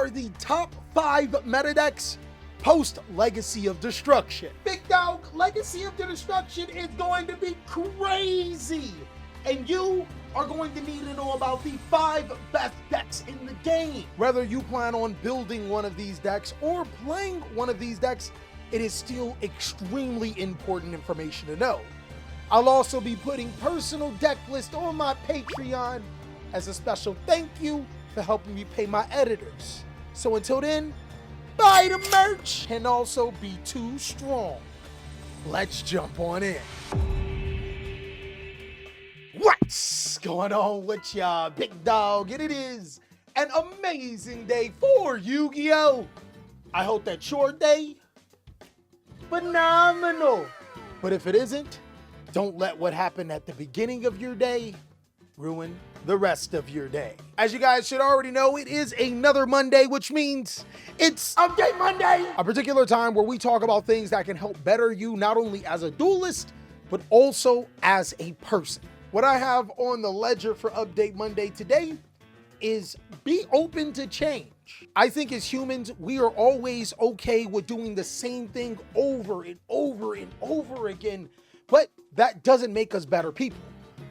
are the top 5 meta decks post Legacy of Destruction. Big dog, Legacy of Destruction is going to be crazy. And you are going to need to know about the 5 best decks in the game. Whether you plan on building one of these decks or playing one of these decks, it is still extremely important information to know. I'll also be putting personal deck list on my Patreon as a special thank you for helping me pay my editors. So until then, buy the merch and also be too strong. Let's jump on in. What's going on with y'all, big dog? And it is an amazing day for Yu-Gi-Oh! I hope that your day, phenomenal. But if it isn't, don't let what happened at the beginning of your day ruin the rest of your day. As you guys should already know, it is another Monday, which means it's Update Monday, a particular time where we talk about things that can help better you not only as a duelist, but also as a person. What I have on the ledger for Update Monday today is be open to change. I think as humans, we are always okay with doing the same thing over and over and over again, but that doesn't make us better people.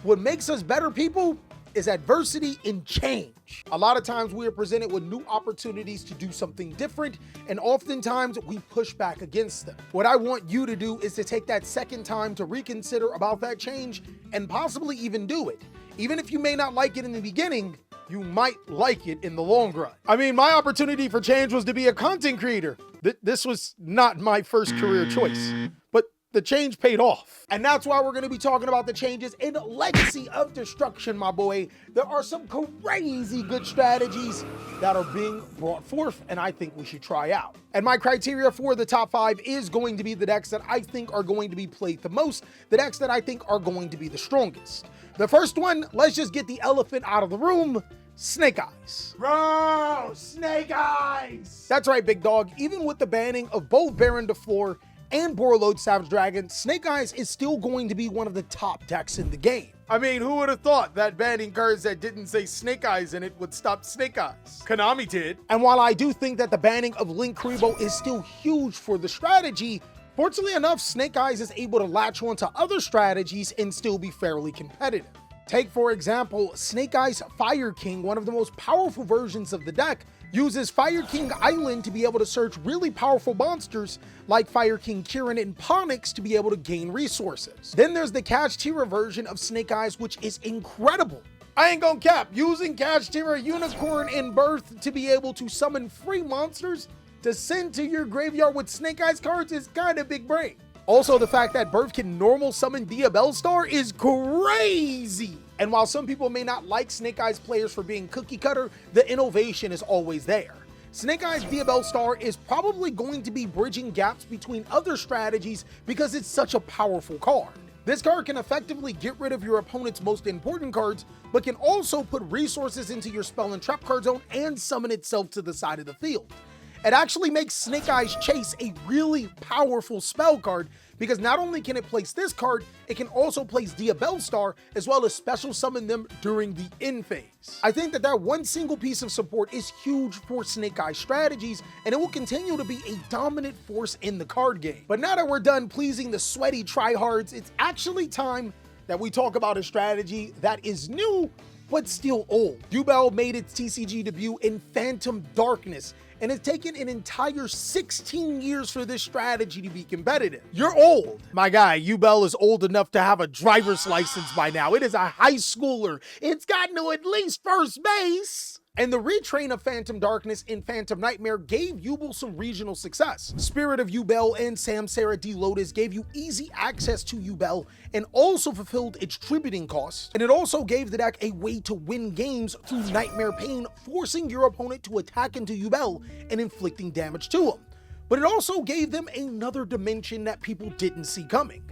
What makes us better people is adversity and change. A lot of times we are presented with new opportunities to do something different, and oftentimes we push back against them. What I want you to do is to take that second time to reconsider about that change and possibly even do it. Even if you may not like it in the beginning, you might like it in the long run. I mean, my opportunity for change was to be a content creator. This was not my first career choice, but the change paid off. And that's why we're gonna be talking about the changes in Legacy of Destruction, my boy. There are some crazy good strategies that are being brought forth, and I think we should try out. And my criteria for the top 5 is going to be the decks that I think are going to be played the most, the decks that I think are going to be the strongest. The first one, let's just get the elephant out of the room, Snake Eyes. Bro, Snake Eyes! That's right, big dog. Even with the banning of both Baron DeFleur and Borreload Savage Dragon, Snake Eyes is still going to be one of the top decks in the game. I mean, who would have thought that banning cards that didn't say Snake Eyes in it would stop Snake Eyes? Konami did. And while I do think that the banning of Link Kuriboh is still huge for the strategy, fortunately enough, Snake Eyes is able to latch onto other strategies and still be fairly competitive. Take, for example, Snake Eyes Fire King, one of the most powerful versions of the deck, uses Fire King Island to be able to search really powerful monsters like Fire King Kirin and Ponix to be able to gain resources. Then there's the Kashtira version of Snake Eyes, which is incredible. I ain't gonna cap, using Kashtira, Unicorn, and Birth to be able to summon free monsters to send to your graveyard with Snake Eyes cards is kind of big brain. Also, the fact that Birth can normal summon Diabellstar is crazy. And while some people may not like Snake Eyes players for being cookie cutter, the innovation is always there. Snake Eyes Diabellstar is probably going to be bridging gaps between other strategies because it's such a powerful card. This card can effectively get rid of your opponent's most important cards, but can also put resources into your spell and trap card zone and summon itself to the side of the field. It actually makes Snake Eyes Chase a really powerful spell card because not only can it place this card, it can also place Diabellstar as well as special summon them during the end phase. I think that one single piece of support is huge for Snake Eyes strategies, and it will continue to be a dominant force in the card game. But now that we're done pleasing the sweaty tryhards, it's actually time that we talk about a strategy that is new but still old. Ubel made its TCG debut in Phantom Darkness, and it's taken an entire 16 years for this strategy to be competitive. You're old. My guy, Ubel is old enough to have a driver's license by now. It is a high schooler. It's gotten to at least first base. And the retrain of Phantom Darkness in Phantom Nightmare gave Ubel some regional success. Spirit of Ubel and Samsara D. Lotus gave you easy access to Ubel and also fulfilled its tributing costs. And it also gave the deck a way to win games through Nightmare Pain, forcing your opponent to attack into Ubel and inflicting damage to him. But it also gave them another dimension that people didn't see coming.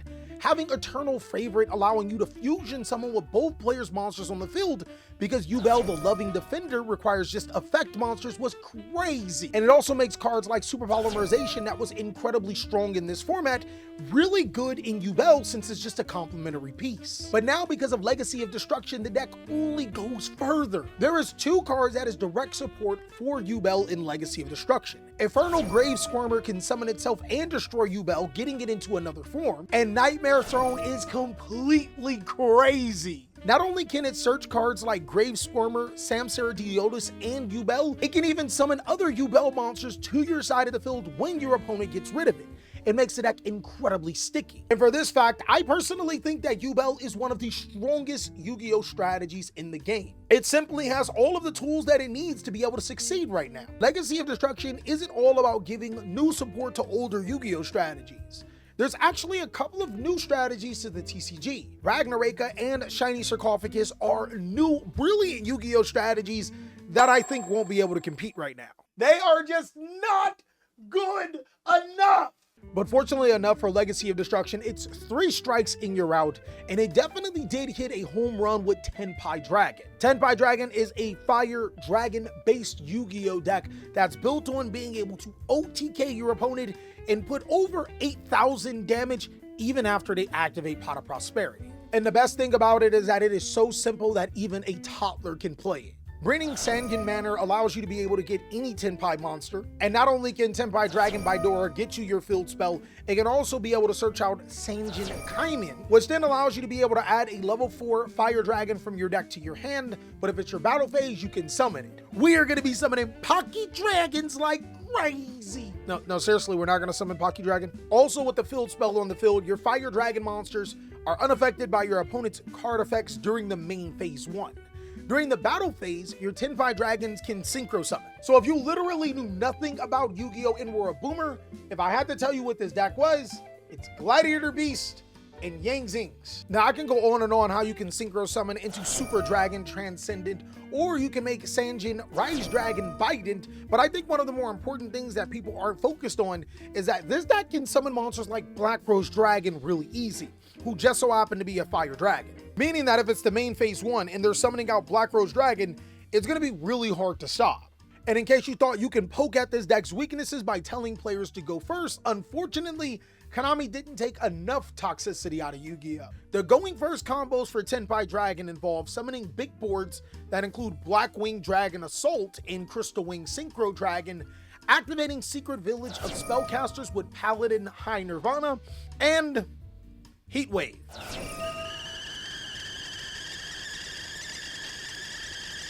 having Eternal Favorite allowing you to fusion summon with both players' monsters on the field, because Ubel, the Loving Defender, requires just effect monsters, was crazy. And it also makes cards like Super Polymerization, that was incredibly strong in this format, really good in Ubel since it's just a complementary piece. But now, because of Legacy of Destruction, the deck only goes further. There is 2 cards that is direct support for Ubel in Legacy of Destruction. Infernal Grave Squirmer can summon itself and destroy Ubel, getting it into another form, and Nightmare Throne is completely crazy. Not only can it search cards like Grave Squirmer, Samsara Diotis, and Ubel, it can even summon other Ubel monsters to your side of the field when your opponent gets rid of it. It makes the deck incredibly sticky. And for this fact, I personally think that Ubel is one of the strongest Yu-Gi-Oh strategies in the game. It simply has all of the tools that it needs to be able to succeed right now. Legacy of Destruction isn't all about giving new support to older Yu-Gi-Oh strategies. There's actually a couple of new strategies to the TCG. Ragnaraka and Shiny Sarcophagus are new, brilliant Yu-Gi-Oh strategies that I think won't be able to compete right now. They are just not good enough. But fortunately enough for Legacy of Destruction, it's 3 strikes in your out, and it definitely did hit a home run with Tenpai Dragon. Tenpai Dragon is a fire dragon-based Yu-Gi-Oh deck that's built on being able to OTK your opponent and put over 8,000 damage even after they activate Pot of Prosperity. And the best thing about it is that it is so simple that even a toddler can play it. Bringing Sangen Manor allows you to be able to get any Tenpai monster, and not only can Tenpai Dragon by Dora get you your field spell, it can also be able to search out Sangen Kaimin, which then allows you to be able to add a level 4 Fire Dragon from your deck to your hand, but if it's your battle phase, you can summon it. We are going to be summoning Pocky Dragons like crazy. No, seriously, we're not going to summon Pocky Dragon. Also, with the field spell on the field, your Fire Dragon monsters are unaffected by your opponent's card effects during the main phase 1. During the battle phase, your Tenpai Dragons can synchro summon. So if you literally knew nothing about Yu-Gi-Oh! And were a boomer, if I had to tell you what this deck was, it's Gladiator Beast and Yang Zings. Now I can go on and on how you can synchro summon into Super Dragon Transcendent, or you can make Sanjin Rise Dragon Bident, but I think one of the more important things that people aren't focused on is that this deck can summon monsters like Black Rose Dragon really easy, who just so happen to be a fire dragon. Meaning that if it's the main phase 1 and they're summoning out Black Rose Dragon, it's going to be really hard to stop. And in case you thought you can poke at this deck's weaknesses by telling players to go first, unfortunately, Konami didn't take enough toxicity out of Yu-Gi-Oh! The going first combos for Tenpai Dragon involve summoning big boards that include Blackwing Dragon Assault and Crystal Wing Synchro Dragon, activating Secret Village of Spellcasters with Paladin High Nirvana, and Heat Wave.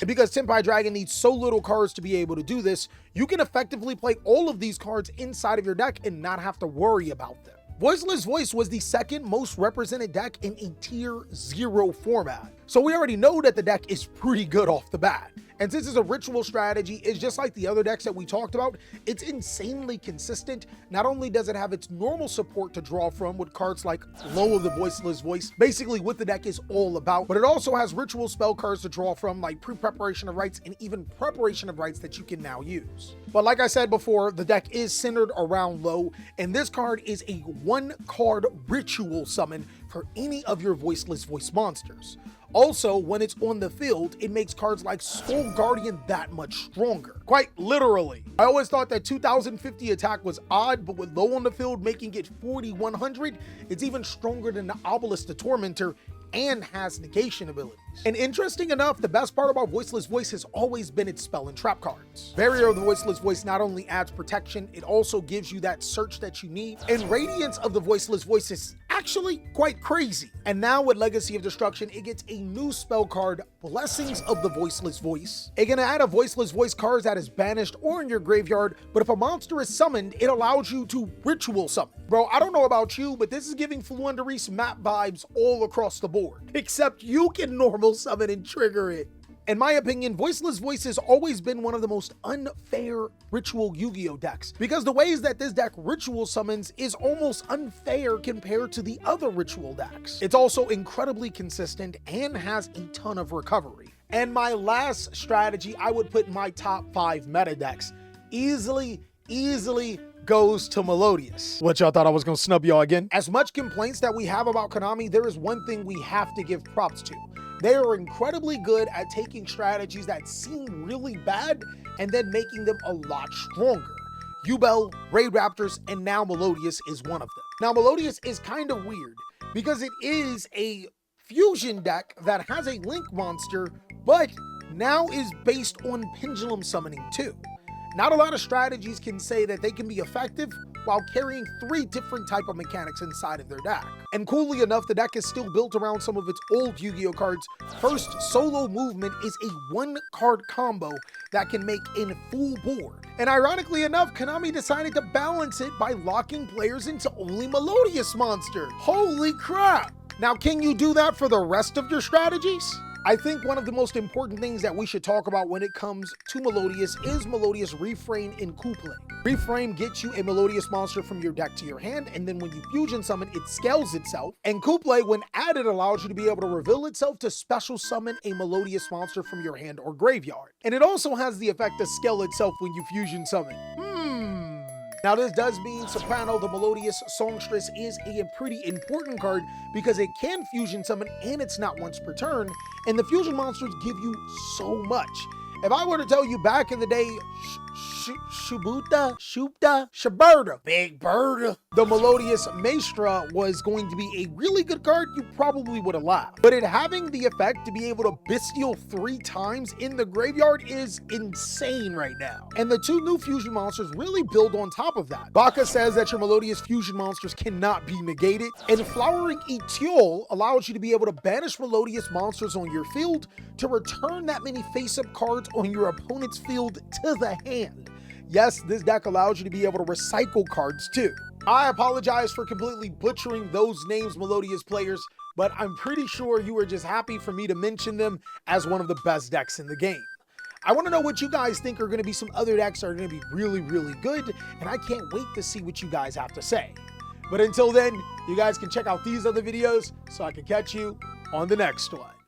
And because Tenpai Dragon needs so little cards to be able to do this, you can effectively play all of these cards inside of your deck and not have to worry about them. Voiceless Voice was the second most represented deck in a tier 0 format, so we already know that the deck is pretty good off the bat. And since it's a ritual strategy, it's just like the other decks that we talked about, it's insanely consistent. Not only does it have its normal support to draw from with cards like Low of the Voiceless Voice, basically what the deck is all about, but it also has ritual spell cards to draw from like Pre-Preparation of Rites and even Preparation of Rites that you can now use. But like I said before, the deck is centered around Low, and this card is a 1-card ritual summon for any of your Voiceless Voice monsters. Also, when it's on the field, it makes cards like Skull Guardian that much stronger. Quite literally. I always thought that 2050 attack was odd, but with Low on the field making it 4100, it's even stronger than the Obelisk the Tormentor and has negation abilities. And interesting enough, the best part about Voiceless Voice has always been its spell and trap cards. Barrier of the Voiceless Voice not only adds protection, it also gives you that search that you need. And Radiance of the Voiceless Voice is actually quite crazy. And now with Legacy of Destruction, it gets a new spell card, Blessings of the Voiceless Voice. It can add a Voiceless Voice card that is banished or in your graveyard, but if a monster is summoned, it allows you to ritual summon. Bro, I don't know about you, but this is giving Fluendereese map vibes all across the board. Except you can normal summon and trigger it. In my opinion, Voiceless Voice has always been one of the most unfair ritual Yu-Gi-Oh decks, because the ways that this deck ritual summons is almost unfair compared to the other ritual decks. It's also incredibly consistent and has a ton of recovery. And my last strategy, I would put in my top 5 meta decks. Easily goes to Melodius. What, y'all thought I was gonna snub y'all again? As much complaints that we have about Konami, there is one thing we have to give props to. They are incredibly good at taking strategies that seem really bad and then making them a lot stronger. Ubel, Raid Raptors, and now Melodius is one of them. Now Melodius is kind of weird because it is a fusion deck that has a link monster, but now is based on pendulum summoning too. Not a lot of strategies can say that they can be effective while carrying 3 different type of mechanics inside of their deck. And coolly enough, the deck is still built around some of its old Yu-Gi-Oh cards. First, Solo Movement is a 1-card combo that can make a full board. And ironically enough, Konami decided to balance it by locking players into only Melodius monster. Holy crap! Now, can you do that for the rest of your strategies? I think one of the most important things that we should talk about when it comes to Melodius is Melodius Reframe in Couplay. Reframe gets you a Melodius monster from your deck to your hand, and then when you fusion summon, it scales itself. And Couplay, when added, allows you to be able to reveal itself to special summon a Melodius monster from your hand or graveyard. And it also has the effect to scale itself when you fusion summon. Now this does mean Soprano, the Melodius Songstress, is a pretty important card because it can fusion summon and it's not once per turn, and the fusion monsters give you so much. If I were to tell you back in the day, Shaberta, Big Bird, the Melodius Maestra was going to be a really good card, you probably would have laughed. But it having the effect to be able to bestial 3 times in the graveyard is insane right now. And the 2 new fusion monsters really build on top of that. Baka says that your Melodius fusion monsters cannot be negated, and Flowering Etiole allows you to be able to banish Melodius monsters on your field to return that many face-up cards on your opponent's field to the hand. Yes, this deck allows you to be able to recycle cards too. I apologize for completely butchering those names, Melodius players, but I'm pretty sure you were just happy for me to mention them as one of the best decks in the game. I want to know what you guys think are going to be some other decks that are going to be really, really good, and I can't wait to see what you guys have to say. But until then, you guys can check out these other videos so I can catch you on the next one.